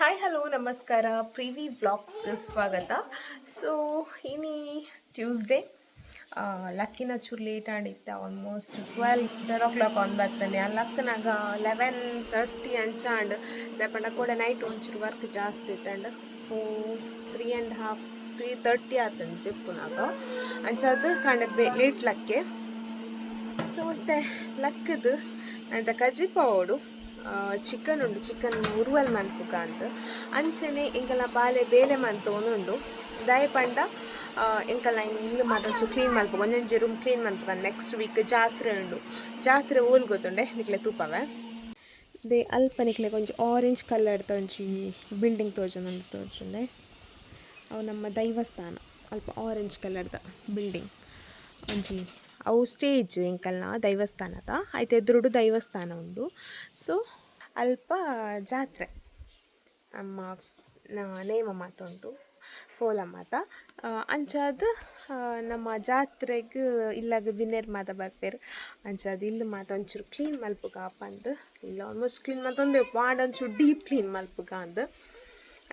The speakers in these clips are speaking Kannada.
ಹಾಯ್ ಹಲೋ ನಮಸ್ಕಾರ ಪ್ರಿವಿ ವ್ಲಾಗ್ಸ್ಗೆ ಸ್ವಾಗತ. ಸೊ ಇನಿ ಟ್ಯೂಸ್ಡೇ ಲಕ್ಕಿನ ಚೂರು ಲೇಟ್ ಆಡಿತ್ತೆ. ಆಲ್ಮೋಸ್ಟ್ 12 ಆನ್ ಬರ್ತಾನೆ ಲಕ್ಕನಾಗ 11:30 ಅಂಚಾಂಡ್ ದಪ್ಪಂಡ ಕೂಡ ನೈಟ್ ಒಂಚೂರು ವರ್ಕ್ ಜಾಸ್ತಿ ಇತ್ತಂಡ್ 3:30 ಆತಂದು ಜಿಪ್ಪುನಾಗ ಅಂಚದು ಕಂಡ ಲೇಟ್ ಲಕ್ಕೆ. ಸೊ ಮತ್ತೆ ಲಕ್ಕದು ಅಂತ ಕಜಿಪಾವೋಡು ಚಿಕನ್ ಉಂಡು, ಚಿಕನ್ ಉರುವಲ್ ಮನ್ಪುಗ ಅಂತ ಅಂಚನೆ ಎಂಕಲ್ನ ಬಾಲೆ ಬೇಲೆ ಮಂತೋನುಂಡು ದಯ ಪಂಡ ಎಂಕಲ್ನ ಇಲ್ಲು ಮಾತ್ರ ಕ್ಲೀನ್ ಮಲ್ಪು ಒಂಜೊಂಜಿ ರೂಮ್ ಕ್ಲೀನ್ ಮಲ್ಪುಗ. ನೆಕ್ಸ್ಟ್ ವೀಕ್ ಜಾತ್ರೆ ಉಂಡು, ಜಾತ್ರೆ ಓಲ್ ಗೊತ್ತುಂಡೆ ನಿಕ್ಲೆ ತೂಪವೆ ದೇ ಅಲ್ಪ ನಿಕ್ಲೆ ಒಂಜಿ ಆರೆಂಜ್ ಕಲರ್ದ ಒಂಜಿ ಬಿಲ್ಡಿಂಗ್ ತೋಜುಂಡೆ. ಅವು ನಮ್ಮ ದೈವಸ್ಥಾನ ಅಲ್ಪ ಆರೆಂಜ್ ಕಲರ್ದ ಬಿಲ್ಡಿಂಗ್ ಒಂಜಿ ಅವು ಸ್ಟೇಜ್ ಎಂಕಲ್ನ ದೈವಸ್ಥಾನದ ಆಯ್ತು ಎದುರುಡು ದೈವಸ್ಥಾನ ಉಂಡು. ಸೊ ಅಲ್ಪ ಜಾತ್ರೆ ನಮ್ಮ ನೇಮ ಮಾತ ಉಂಟು ಕೋಲ ಮಾತ ಅಂಚಾದ ನಮ್ಮ ಜಾತ್ರೆಗೆ ಇಲ್ಲಾಗ ವಿನೇರ್ ಮಾತ ಬರ್ಪೇರು ಅಂಚಾದ ಇಲ್ಲಿ ಮಾತ ಒಂಚೂರು ಕ್ಲೀನ್ ಮಲ್ಪುಗ ಪಂದು ಇಲ್ಲ ಆಲ್ಮೋಸ್ಟ್ ಕ್ಲೀನ್ ಮತ್ತೊಂದು ವಾರ್ಡ್ ಒಂಚೂರು ಡೀಪ್ ಕ್ಲೀನ್ ಮಲ್ಪುಗ ಅಂದು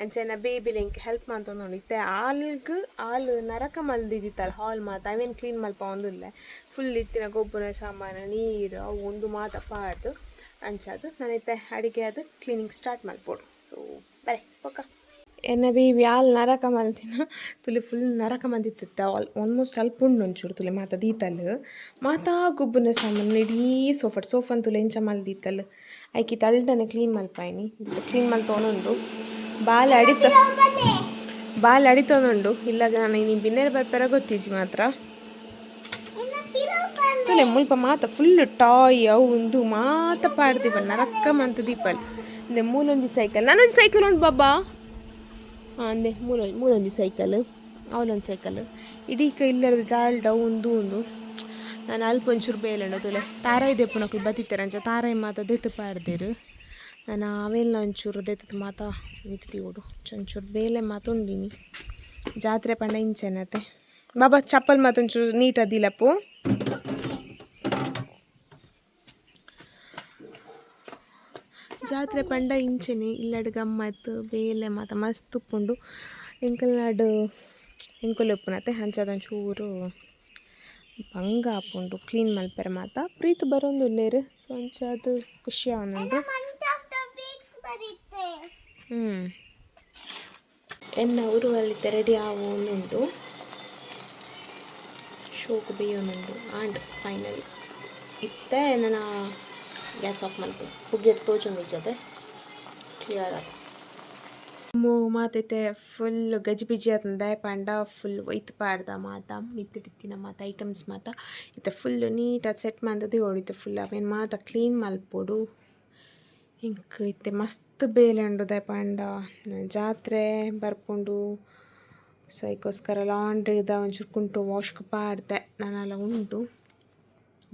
ಅಂಚೆನ ಬೇಬಿಲಿ ಎಂಕ್ ಹೆಲ್ಪ್ ಮಾಡ್ತಂದು ಇತ್ತೆ ಆಲ್ ನರಕ ಮಲ್ದಿದ್ದಿತ್ತಲ್ಲ ಹಾಲ್ ಮಾತ ಅವೇನು ಕ್ಲೀನ್ ಮಲ್ಪ ಒಂದಿಲ್ಲ ಫುಲ್ ಇತ್ತಿನ ಗೊಬ್ಬರ ಸಾಮಾನು ನೀರು ಅವು ಒಂದು ಮಾತ ಪಾಡ್ದು ಅಂಚದು ನಾನೈತೆ ಅಡಿಗೆ ಅದು ಕ್ಲೀನಿಂಗ್ ಸ್ಟಾರ್ಟ್ ಮಾಡ್ಬೋಡು. ಸೊ ಬರೇ ಪಕ್ಕ ಎನ್ನ ಬೇಬಿ ಆಲ್ ನರಕ ಮಲ್ತಿನ ತುಲಿ ಫುಲ್ ನರಕ ಮಂದಿತ್ತಿತ್ತ ಆಲ್ಮೋಸ್ಟ್ ಅಲ್ಪ ಉಂಡು ಒಂಚೂರು ತುಲೆ ಮಾತ ದೀತಲ್ ಮಾತಾ ಗೊಬ್ಬರ ಸಾಮಾನು ಇಡೀ ಸೋಫನ್ ತುಲೆ ಎಂಚ ಮಲ್ದಿತ್ತಲ್ ಐಕಿ ತಳ್ದನೆ ಕ್ಲೀನ್ ಮಲ್ಪಾಯಿನಿ ಕ್ಲೀನ್ ಮಲ್ತೋನುಂಡು ಬಾಲ್ ಅಡಿತೋನುಂಡು ಇಲ್ಲಾಗ ನಾನು ಇನ್ನು ಬಿನ್ನೇರು ಬರ್ಪರ ಗೊತ್ತಿಜಿ ಮಾತ್ರ ತುಲೆ ಮುಲ್ಪ ಮಾತ ಫುಲ್ ಟಾಯ್ ಅವು ಒಂದು ಮಾತ ಪಾಡ್ದಿವಲ್ ನರಕ್ಕ ಮಂತ ದೀಪಲ್ ಇಂದೆ ಮೂಲೊಂಜಿ ಸೈಕಲ್ ನಾನೊಂದು ಸೈಕಲ್ ಉಂಟು ಬಾಬಾ ಅಂದೆ ಮೂಲೊಂಜಿ ಸೈಕಲ್ ಅವಳೊಂದು ಸೈಕಲ್ ಇಡೀ ಇಲ್ಲದ ಜಾಲ್ಡ ಒಂದು ನಾನು ಅಲ್ಪ ಒಂಚೂರು ಬೇಲೆಂಡು ತುಲೆ ತಾರಾಯಿ ದೆಪ್ಪುನಕ್ಲು ಬತ್ತಿತ್ತಾರೆ ಅಂಚ ತಾರಾಯಿ ಮಾತ ದೆತ್ತು ಪಾಡ್ದೇರು ನಾನು ಅವೆಲ್ಲ ಒಂಚೂರು ದೆತ್ತದ ಮಾತ ಮಿತ್ತಿ ಒಂಚೂರು ಬೇಲೆ ಮಾತ ಉಂಡಿನಿ ಜಾತ್ರೆ ಪಂಡ ಇಂಚೆನತೆ ಬಾಬಾ ಚಪ್ಪಲ್ ಮಾತೊಂಚೂರು ನೀಟ್ ಅದಿಲ್ಲಪ್ಪು. ಜಾತ್ರೆ ಪಂಡ ಇಂಚೆನೆ ಇಲ್ಲಡ್ ಗಮ್ಮತ್ತು ಬೇಲೆ ಮಾತ ಮಸ್ತ್ ಉಪ್ಪುಂಡು ಎಂಕಲ್ ಉಪ್ಪುನತೆ ಅಂಚದೊಂಚೂರು ಭಂಗ ಆಪುಂಡು ಕ್ಲೀನ್ ಮಲ್ಪೆರೆ ಮಾತ ಪ್ರೀತು ಬರೋಂದುಲ್ಲೇರು. ಸೊ ಅಂಚದು ಖುಷಿ ಅವನುಂಡು ಎನ್ನ ಉರುವಲ್ಲಿತ್ತೆ ರೆಡಿ ಆವೋನುಂಡು ಶೋಕು ಬೇಯೋನುಂಡು ಆಂಡ್ ಫೈನಲಿ ಇತ್ತೆ ನನ್ನ ಗ್ಯಾಸ್ ಆಫ್ ಮಲ್ಪು ಹುಗ್ಗಿಯದು ತೋಜೊಂದು ಇಜ್ಜತೆ ಕ್ಲಿಯರ್ ಆದ ಮಾತೈತೆ ಫುಲ್ ಗಜಿಬಿಜಿ ಆತಂದ ಪಂಡ ಫುಲ್ ಒಯ್ತು ಪಾಡ್ದ ಮಾತ ಮಿತ್ತಿಟ್ಟಿನ ಮಾತ ಐಟಮ್ಸ್ ಮಾತ ಇತ್ತೆ ಫುಲ್ ನೀಟಾಗಿ ಸೆಟ್ ಮಾಡ್ದದೆ ಹೊಡಿತೆ ಫುಲ್ ಅವೇನು ಮಾತ ಕ್ಲೀನ್ ಮಲ್ಪೊಡು ಇಂಕ್ ಇತ್ತೆ ಮಸ್ತ್ ಬೇಲೆ ಉಂಡು ಪಂಡ ಜಾತ್ರೆ ಬರ್ಪುಂಡು. ಸೊ ಅದಕ್ಕೋಸ್ಕರ ಲಾಂಡ್ರಿದ ಒಂಚೂರು ಕುಂಟು ವಾಶ್ಗೆ ಪಾಡ್ದೆ ನಾನೆಲ್ಲ ಉಂಟು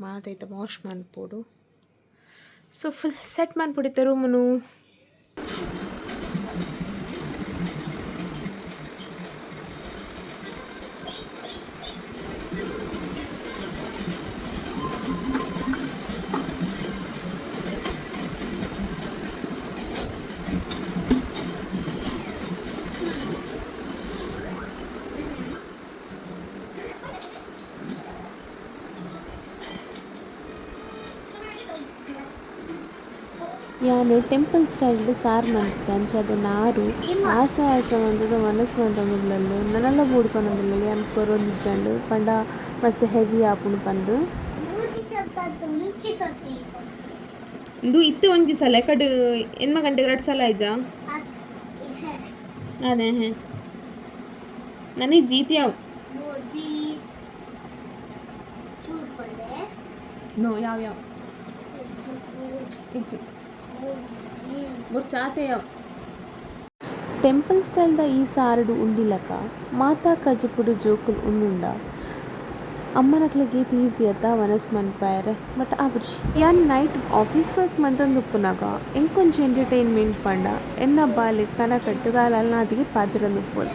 ಮಾತೈತೆ ವಾಶ್ ಮನ್ಪೋಡು. ಸೊ ಫುಲ್ ಸೆಟ್ ಮಾಡ್ಬಿಡಿತ್ತೆ ರೂಮನು. ಯಾನು ಟೆಂಪಲ್ ಸ್ಟೈಲ್ಡ್ ಸಾರು ಮಂತಿದ್ದೆ ಅಂಚದ ನಾರು ಆಸೆ ಮಂತದ ಮನಸ್ಸು ಮಂತಂದುಳ್ಳಲು ನನಲ ಬೂಡ್ಪನೊಂದುಳ್ಳಲು ಯಾನು ಕೊರೊಂದಿಜ್ಜಂಡು ಪಂಡ ಮಸ್ತ್ ಹೆವಿ ಆಪುಂಡು ಪಂದು ಇಂದು ಇತ್ತು ಒಂಜಿ ಸಲ ಕಡು ಎನ್ಮ ಗಂಟೆಗೆ 2 ಸಲ ಆಯ್ಜಾ ಅದೇ ನನಗೆ ಜೀತಿಯಾವು ನೋ ಯಾವ ಇಜ್ಜಿ ಚಾತೆಯಾವು ಟೆಂಪಲ್ ಸ್ಟೈಲ್ದ ಈ ಸಾರಡು ಉಂಡಿಲಕ ಮಾತಾ ಕಜಿಪುಡು ಜೋಕುಲು ಉಂಡುಂಡ ಅಮ್ಮನಕ್ಲೆ ಗೀತ್ ಈಸಿ ಅತ್ತ ವನಸ್ ಮನ್ಪಾಯರೆ ಬಟ್ ಆಪುಜಿ ಯಾನ್ ನೈಟ್ ಆಫೀಸ್ ವರ್ಕ್ ಮಂತಂದುಪ್ಪುನಾಗ ಎಂಕೊಂಚ ಎಂಟರ್ಟೈನ್ಮೆಂಟ್ ಪಂಡ ಎನ್ನ ಬಾಲಿ ಕನಕಟ್ಟು ದಾಲ ನಾದಿಗೆ ಪಾತಿರಂದುಪ್ಪುದು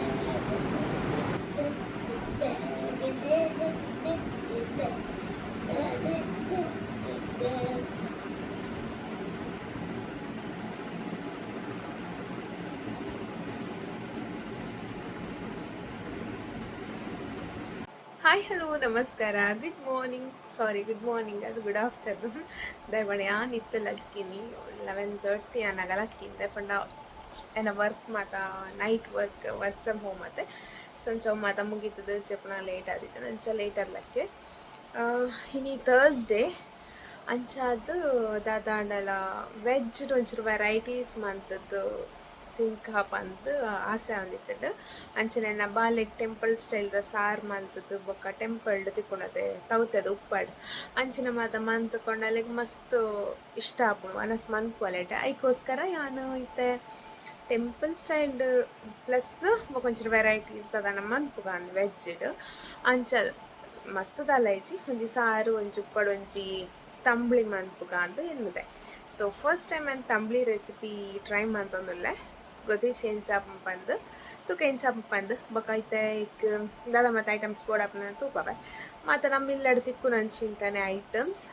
ಹಾಯ್ ಹಲೋ ನಮಸ್ಕಾರ ಗುಡ್ ಮಾರ್ನಿಂಗ್ ಅದು ಗುಡ್ ಆಫ್ಟರ್ನೂನ್ ದಯಪಂಡ ಯಾನ್ ಇತ್ತು ಲಕ್ಕಿನಿ 11:30 ಅನ್ನಗ ಲಕ್ಕಿನಿ ದಯಪಂಡ ಏನ ವರ್ಕ್ ಮಾತ ನೈಟ್ ವರ್ಕ್ ಫ್ರಮ್ ಹೋಮ್ ಮತ್ತೆ ಸಂಚ ಮಾತ ಮುಗೀತದ ಜಪನ ಲೇಟ್ ಆದಿತ್ತು ಅಂಚ ಲೇಟರ್ ಲಕ್ಕೆ ಇನಿ ಥರ್ಸ್ಡೇ ಅಂಚಾದ ದಾದಾಂಡಲ ವೆಜ್ ಒಂಚೂರು ವೆರೈಟೀಸ್ ಮಂತದ್ದು ತಿಂಕ ಪಂದ್ ಆಸೆ ಆಂದಿತ್ತುಂಡು ಅಂಚನೆ ಬಾಲೆಗ್ ಟೆಂಪಲ್ ಸ್ಟೈಲ್ದ ಸಾರು ಮಂತದ್ದು ಬೊಕ್ಕ ಟೆಂಪಲ್ಡ್ ತಿಕ್ಕುನದೆ ತೌತೆದ ಉಪ್ಪಡ್ ಅಂಚಿನ ಮಾತ ಮಂತ್ಕೊಂಡಲೆಗ್ ಮಸ್ತ್ ಇಷ್ಟ ಆಪುಂಡು ವನಸ್ ಮನ್ಪುವಲೆಟ್ ಐಕೋಸ್ಕರ ಯಾನು ಇತ್ತೆ ಟೆಂಪಲ್ ಸ್ಟೈಲ್ಡ್ ಪ್ಲಸ್ ಬೊಕೊಂಚೂರು ವೆರೈಟೀಸ್ ದಾದಾಂಡ ಮನ್ಪುಗಾಂದ್ ವೆಜ್ಡ್ ಅಂಚ ಮಸ್ತ್ ದಾಲ ಒಂಜಿ ಸಾರು ಒಂಜಿ ಉಪ್ಪಡ್ ಒಂಜಿ ತಂಬ್ಳಿ ಮನ್ಪುಗಾಂದ್ ಎನ್ನುದೆ. ಸೊ ಫಸ್ಟ್ ಟೈಮ್ ನಾನು ತಂಬ್ಳಿ ರೆಸಿಪಿ ಟ್ರೈ ಮಂತೊಂದುಲ್ಲೆ ಗೊತ್ತಿಜ್ಜಿ ಎಂಚಾಪುಂಡು ಪಂದ್ ತುಕ ಎಂಚಾಪುಂಡು ಪಂದ್ ಬೊಕ ಐತೆ ಇಕ್ ದಾದ ಮತ್ತು ಐಟಮ್ಸ್ ಬೋಡಾಪುನ ತೂಪವೆ ಮತ್ತು ನಮ್ಮ ಇಲ್ಲಡ್ ತಿಕ್ಕುನಂಚಿಂತನೆ ಐಟಮ್ಸ್.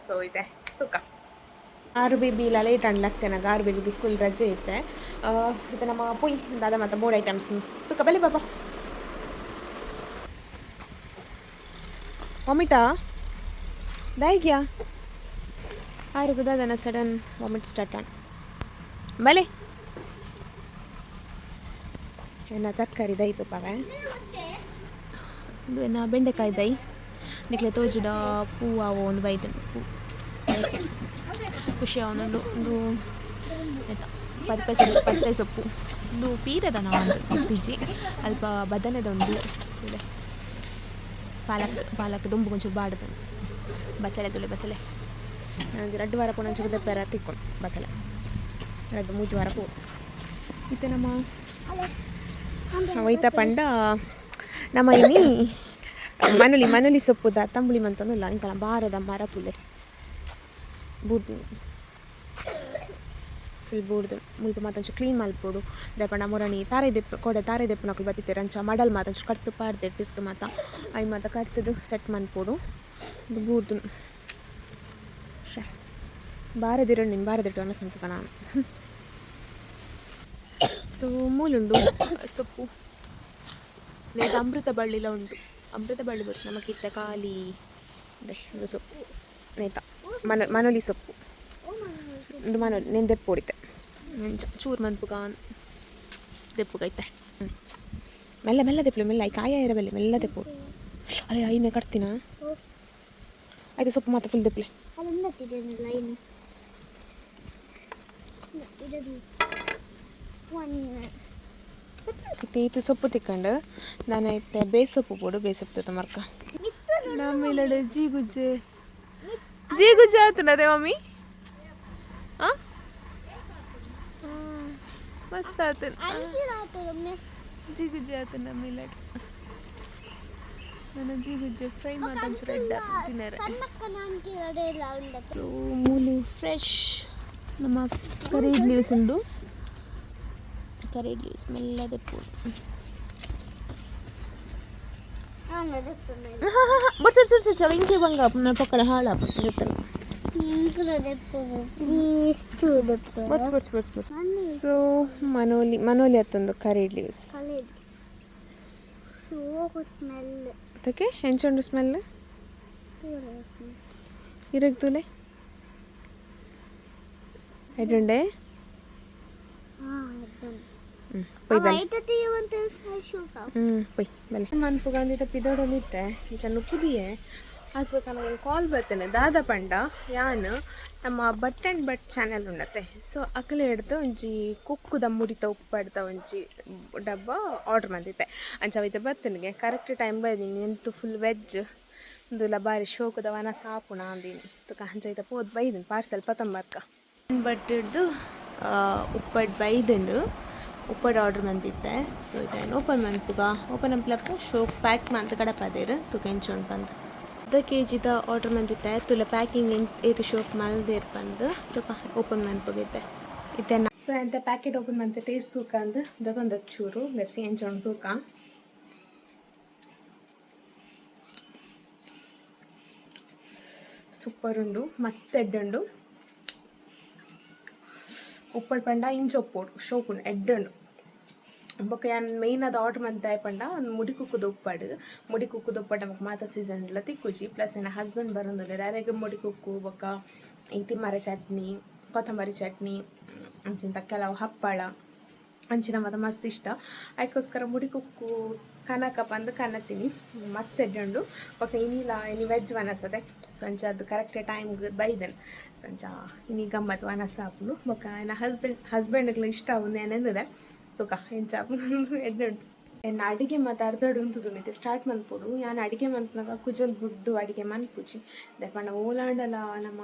ಸೊ ಇದೆ ತುಕ ಆರು ಬೇಬಿಲ ಲೇಟ್ ಅನ್ಲಕ್ಕೆನಾಗ ಆರು ಬೇಬಿಗೆ ಸ್ಕೂಲ್ ರಜೆ ಇತ್ತೆ ಇದು ನಮ್ಮ ಪುಯ್ ದಾದ ಮತ್ತು ಬೋರ್ಡ್ ಐಟಮ್ಸ್ ತುಕ ಬಲಿ ಬಾಬಾ ವಾಮಿಟಾ ದಾಯಿಗ್ಯಾ ಆರು ದಾದನ ಸಡನ್ ವಾಮಿಟ್ ಸ್ಟಾರ್ಟ್ ಆನ್ ಬಲೆ ಏನ ತರಕಾರಿ ದೈ ತುಪ್ಪವೆ ಇದು ಏನ ಬೆಂಡೆಕಾಯಿ ದೈ ನಿಕ್ಲೆ ತೋಜುಡ ಪೂ ಅವು ಒಂದು ಬೈದು ಪೂ ಖುಷಿ ಅವನೊಂದು ಒಂದು ಆಯ್ತಾ ಪತ್ತೆ ಸೊಪ್ಪು ಒಂದು ಪೀರದ ಒಂದು ತಿಜ್ಜಿ ಅಲ್ಪ ಬದನೆದ ಒಂದು ಇದೆ ಪಾಲಕ್ ದುಂಬು ಒಂಚೂರು ಬಾಡದು ಬಸಳೆ ರಡ್ಡು ವಾರ ಪೋಣ ಒಂಚೂರು ದೆಪ್ಪೆರ ತಿಕ್ಕೊಂಡು ಬಸಳೆ ರಡ್ಡು 3 ವಾರ ಪೋ ಇತ್ತೆ ನಮ್ಮ ಒಯ್ತ ಪಂಡ ನಮ್ಮ ಇನಿ ಮನುಲಿ ಸೊಪ್ಪುದ ತಂಬುಳಿ ಮಂತೊಂದುಲ್ಲ ಇಂಕಲ ಬಾರದ ಮರ ತುಲೆ ಬೂಡ್ದು ಫುಲ್ ಬೂಡ್ದು ಮುಲ್ಪ ಮಾತೊಂಚು ಕ್ಲೀನ್ ಮಲ್ಪೋಡು ದಯಪಂಡ ಮುರಣಿ ತಾರೆ ದೆಪ್ಪು ನಕಲು ಬತ್ತಿತ್ತೆ ರಂಚ ಮಡಲ್ ಮಾತೊಂಚು ಕಟ್ತು ಪಾಡ್ದೆ ತಿರ್ತು ಮಾತ ಐ ಮಾತ ಕಟ್ತದು ಸೆಟ್ ಮನ್ಪೋಡು ಇದು ಬೂಡ್ದು ಬಾರದಿಟ್ಟು ಅನ್ನ ಸಂಪುಕ ನಾನು ಸೊ ಮೂಲುಂಡು ಸೊಪ್ಪು ನೇತ ಅಮೃತ ಬಳ್ಳಿಲ ಉಂಟು ಅಮೃತ ಬಳ್ಳಿ ಬರ್ಚು ನಮಗಿತ್ತ ಖಾಲಿ ಇದು ಸೊಪ್ಪು ನೇತ ಮನೋಲಿ ಸೊಪ್ಪು ಒಂದು ಮನೋಲಿ నేను ದೆಪ್ಪು ಹೊಡಿತೆ ಚೂರು ಮನ್ಪುಗ ದೆಪ್ಪುಗೈತೆ ಮೆಲ್ಲ ದೆಪ್ಪಲು ಮೆಲ್ಲ ಕಾಯ ಇರಬಲ್ಲೆ ಮೆಲ್ಲ ದೆಪ್ಪು ಅಲ್ಲ ಐನೇ ಕಟ್ತೀನ ಆಯ್ತು ಸೊಪ್ಪು ಮಾತ್ರ ಫುಲ್ ದೆಪ್ಪಲೆ ಇದು ಸೊಪ್ಪು ತಿಕ್ಕೊಂಡು ನಾನು ಐತೆ ಬೇಸೊಪ್ಪು ಪೋಡು ಬೇಸೊಪ್ಪು ಮರ್ಕ ನಮ್ಮಿಲ್ಲಡೆ ಜೀಗುಜ್ಜೆ ಆತನದೇ ಮಮ್ಮಿ ಹಾಂ ಮಸ್ತ್ ಆತ ಜೀಗುಜ್ಜೆ ಆತ ನಮ್ಮಿಲ್ಲಡೆ ನಾನು ಜೀಗುಜ್ಜೆ ಫ್ರೈ ಮಾಡ್ಕೊಂಡು ರೆಡ್ ತಿನ್ನರೆ ಸೊ ಮೂಲು ಫ್ರೆಶ್ ನಮ್ಮ ಕರೀಡ್ ಲೀವ್ಸ್ ಉಂಡು ಕರೀಡ್ ಲೀವ್ಸ್ ಮೆಲ್ಲ ದೆಪ್ಪು ಬರ್ಸ ಇಂಕೆ ಬಂಗ ನನ್ನ ಪಕ್ಕಡ ಹಾಳಾಪ ಇರುತ್ತಲ್ಲ ಬರ್ಸ್ ಸೊ ಮನೋಲಿ ಅತ್ತೊಂದು ಕರೀಡ್ ಲೀವ್ಸ್ ಅದಕ್ಕೆ ಹೆಂಚುಂಡು ಸ್ಮೆಲ್ ಇರಗ್ತೂಲೆ ಎಡುಂಡೆ ಪೊಯ್ ಬಲೆ ಮನ್ಪುಗಂದಿ ತಪ್ಪಿದೊಡನಿತ್ತೆ ಚೆನ್ನ ಪುದಿಯೇ ಆಸ್ಬೇಕು ನನಗೆ ಕಾಲ್ ಬರ್ತೇನೆ ದಾದ ಪಂಡ ಯಾನ್ ನಮ್ಮ ಬಟ್ ಆ್ಯಂಡ್ ಬಟ್ ಚಾನೆಲ್ ಉಂಡತ್ತೆ ಸೊ ಅಕಲೆ ಹಿಡ್ದು ಒಂಜಿ ಕುಕ್ಕುದ ಮುರಿತ ಉಪ್ಪಡ್ದ ಒಂಜಿ ಡಬ್ಬ ಆರ್ಡ್ರ್ ಮಾಡಿದ್ದೆ ಅಂಚವೈತೆ ಬರ್ತನಿಗೆ ಕರೆಕ್ಟ್ ಟೈಮ್ ಬಂದೀನಿ ಎಂತು ಫುಲ್ ವೆಜ್ ಇಂದುಲ ಬಾರಿ ಶೋಕದ ವನ ಸಾಪುಣ ಅಂದೀನಿ ತುಕ ಅಂಚೈತೆ ಪೋದು ಬೈದಿನಿ ಪಾರ್ಸೆಲ್ ಪತಂಬರ್ಕ ಬಟ್ ಹಿಡ್ದು ಉಪ್ಪಡ್ ಬೈದುಂಡು ಉಪ್ಪಡ್ ಆರ್ಡ್ರ್ ಮಂದಿತ್ತೆ ಸೊ ಇದೇನು ಓಪನ್ ಮನ್ಪುಗ ಓಪನ್ ಅಂಪ್ಲಪ್ಪು ಶೋಕ್ ಪ್ಯಾಕ್ ಮಂತ್ ಕಡಪದೇರು ತುಕ ಎಂಚುಂಡು ಬಂದು ಅರ್ಧ ಕೆಜಿದ ಆರ್ಡ್ರ್ ಮಂದಿತ್ತೆ ತುಲ ಪ್ಯಾಕಿಂಗ್ ಏತು ಶೋಕ್ ಮಲ್ದೇರು ಬಂದು ತುಕ ಓಪನ್ ಮನ್ಪುಗಿದ್ದೆ ಇತ್ತೆ ಸೊ ಎಂತ ಪ್ಯಾಕೆಟ್ ಓಪನ್ ಮಂತ್ ಟೇಸ್ಟ್ ತೂಕ ಅಂದು ಅದೊಂದು ಚೂರು ಬೆಸಿ ಎಂಚುಂಡು ತೂಕ ಸೂಪರ್ ಉಂಡು ಮಸ್ತ್ ಎಡ್ಡುಂಡು ಉಪ್ಪಡ್ ಪಂಡ ಇಂಚೊಪ್ಪೋಡು ಶೋಕುಂಡು ಎಡ್ಡುಂಡು ಬೊಕ್ಕ ಯಾನ್ ಮೇಯ್ನ್ ಅದು ಆರ್ಡ್ರ್ ಮಂತ್ ಆಯ್ಪಂಡ ಒಂದು ಮುಡಿ ಕುಕ್ಕುದು ಉಪ್ಪಾಡು ಮುಡಿ ಕುಕ್ಕುದು ಉಪ್ಪಾಡು ನಮಗೆ ಮಾತ ಸೀಸನ್ಲ ತಿಕ್ಕುಜಿ ಪ್ಲಸ್ ನನ್ನ ಹಸ್ಬೆಂಡ್ ಬರೋದಿಲ್ಲ ಯಾರಿಗೆ ಮುಡಿ ಕುಕ್ಕು ಬೊಕ್ಕ ಈ ತಿಮ್ಮರೆ ಚಟ್ನಿ ಕೊತ್ತಂಬರಿ ಚಟ್ನಿ ಅಂಚಿಂತ ಕೆಲವು ಹಪ್ಪಳ ಅಂಚಿನ ಮಾತ ಮಸ್ತ್ ಇಷ್ಟ ಅದಕ್ಕೋಸ್ಕರ ಮುಡಿ ಕುಕ್ಕು ಕನಕ ಬಂದು ಕನ್ನತೀನಿ ಮಸ್ತ್ ಎಡ್ಡುಂಡು ಬೊಕ್ಕ ಇನಿ ವೆಜ್ ವನಸದೆ ಸೊ ಅಂಚ ಅದು ಕರೆಕ್ಟ್ ಟೈಮ್ಗೆ ಬೈದೆನು ಸೊ ಅಂಚ ಇನಿ ಗಮ್ಮತ್ತು ವನಸ ಹಾಕೊಂಡು ಬೊಕ್ಕ ನನ್ನ ಹಸ್ಬೆಂಡ್ಗಳು ಇಷ್ಟ ಆಗುಂದು ಏನೆಂದಿದೆ ತುಕ ಹೆಂಚ ಎಡ್ಡುಂಟು ಎನ್ನ ಅಡುಗೆ ಮತ್ತು ಅರ್ಧಡು ಉಂತುದು ಮಿತೆ ಸ್ಟಾರ್ಟ್ ಮನ್ಪುಡು ಯಾನು ಅಡುಗೆ ಮನ್ಪನಾಗ ಕುಜಲ್ ಬುಡ್ದು ಅಡುಗೆ ಮನ್ಪುಜಿ ದಯಪಂಡ ಓಲಾಂಡಲ ನಮ್ಮ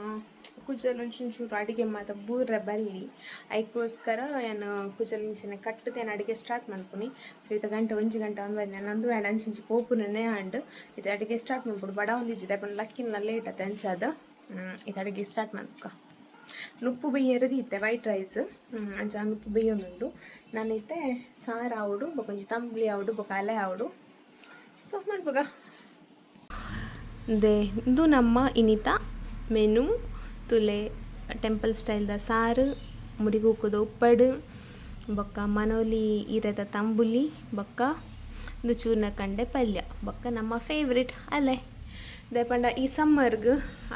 ಕುಜಲ್ ಒಂಚೂರು ಅಡುಗೆ ಮಾತ ಬೂರ ಬಲ್ಲಿ ಅದಕ್ಕೋಸ್ಕರ ಏನು ಕುಜಲ್ ಇಂಚಿನ ಕಟ್ಟದೇನು ಅಡುಗೆ ಸ್ಟಾರ್ಟ್ ಮನ್ಪುನಿ ಸೊ ಇದು ಗಂಟೆ 1 ಗಂಟೆ ನಾನು ನಂದು ಆ್ಯಂಡ್ ಅಂಚಿಂಚಿ ಪೋಪುನೇ ಆಂಡ್ ಇದು ಅಡುಗೆ ಸ್ಟಾರ್ಟ್ ಮನ್ಪುಡು ಬಡ ಒಂದಿಜ್ಜಿ ದಯಪಂಡ ಲಕ್ಕಿನ ಲೇಟ್ ಆತ ಅಂಚಾದ ಇದು ಅಡುಗೆ ಸ್ಟಾರ್ಟ್ ಮನ್ಪುಕ ನುಪ್ಪು ಬೇಯರದಿ ಇತ್ತೆ ವೈಟ್ ರೈಸ್ ಅಂಚ ನುಪ್ಪು ಬೇಯೊಂದುಂಡು ನಾನೈತೆ ಸಾರು ಆವಡು ಬೊಕೊಂಜಿ ತಂಬ್ಳಿ ಆವಡು ಬೊಕ ಅಲೆ ಆವಡು ಸೊ ಮನ್ಪುಗ ದೇ ಇದು ನಮ್ಮ ಇನಿತ ಮೆನು ತುಲೆ ಟೆಂಪಲ್ ಸ್ಟೈಲ್ದ ಸಾರು ಮುಡಿಗೂಕುದ ಉಪ್ಪಡು ಬೊಕ್ಕ ಮನೋಲಿ ಇರದ ತಂಬುಲಿ ಬೊಕ್ಕ ಇದು ಚೂರ್ನ ಕಂಡೆ ಪಲ್ಯ ಬೊಕ್ಕ ನಮ್ಮ ಫೇವ್ರೆಟ್ ಅಲೆ ದಯಪಂಡ ಈ ಸಮ್ಮರ್ಗ್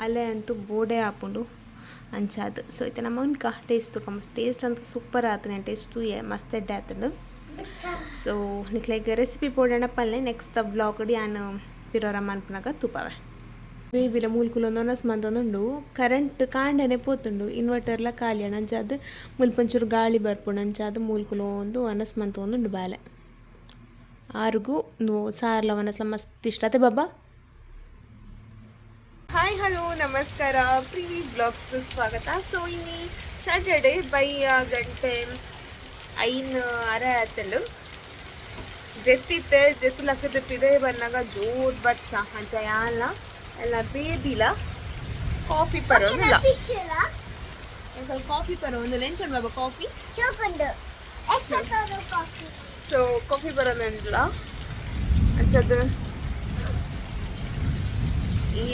ಅಲೆ ಅಂತೂ ಬೋಡೆ ಆಪುಂಡು ಅಂಚಾದ ಸೊ ಇತ್ತೆ ನಮ್ಮ ಉನ್ಕ ಟೇಸ್ಟ್ ಅಂತೂ ಸೂಪರ್ ಆತನೆ ಟೇಸ್ಟು ಮಸ್ತ್ ಎಡ್ಡೆ ಆತಂಡು ಸೊ ನಿಕ್ಲೆಗ್ ರೆಸಿಪಿ ಪೋಡೋಣ ಪಲ್ಲೆ ನೆಕ್ಸ್ಟ್ ಬ್ಲಾಗ್ ಯಾನು ಪಿರೋರ ಮನ್ಪನಾಗ ತುಪ್ಪವೆ ಬೇಬಿಲ ಮೂಲ್ಕುಲೊಂದು ಒನಸ್ ಮಂತೊಂದುಂಡು ಕರೆಂಟ್ ಕಾಂಡೆನೆ ಪೋತುಂಡು ಇನ್ವರ್ಟರ್ಲ ಖಾಲಿ ಅಂಚಾದ ಮುಲ್ಪಂಚೂರು ಗಾಳಿ ಬರ್ಪುಂಡು ಅಂಚಾದ ಮೂಲ್ಕುಲೊಂದು ಒನಸ್ ಮಂತೊಂದುಂಡು ಬಾಲೆ ಆರ್ಗು ಸಾರ್ಲ ಒನಸ್ಲ ಮಸ್ತ್ ಇಷ್ಟ ಅತ್ತೆ ಬಾಬಾ. ಹಾಯ್ ಹಲೋ ನಮಸ್ಕಾರ ಪ್ರೀವಿ ಬ್ಲಾಗ್ಸ್ಗೆ ಸ್ವಾಗತ. ಸೊ ಇನ್ನಿ ಸ್ಯಾಟರ್ಡೇ ಬೈ ಗಂಟೆ 5 ಅರೆ ಆತಲು ಜೆತ್ತಿತ್ತೆ ಜೆತ್ತಲಕ್ಕದ ಪಿದೆ ಬಂದಾಗ ಜೋರ್ ಬಟ್ಸ ಅಂಚ ಯಾಲ ಎಲ್ಲ ಬೇಬಿಲ ಕಾಫಿ ಪರೋದಿಲ್ಲ ಕಾಫಿ ಪರೋದಿಲ್ಲ ಎಂಚ ಬಾಬಾ ಕಾಫಿ ಸೊ ಕಾಫಿ ಬರೋದಿಲ್ಲ ಅಂಚದು ಈ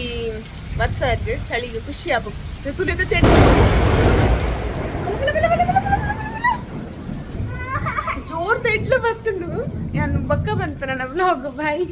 ವರ್ಷಕ್ಕೆ ಚಳಿಗೆ ಖುಷಿ ಆಗ್ಬೇಕು ಜೋರ್ ತೆಟ್ಲು ಬರ್ತುಂಡು ನಾನು ಬಕ್ಕ ಬಂತು ನನ್ನ ಬ್ಲಾಗ್ ಬಾಯ್.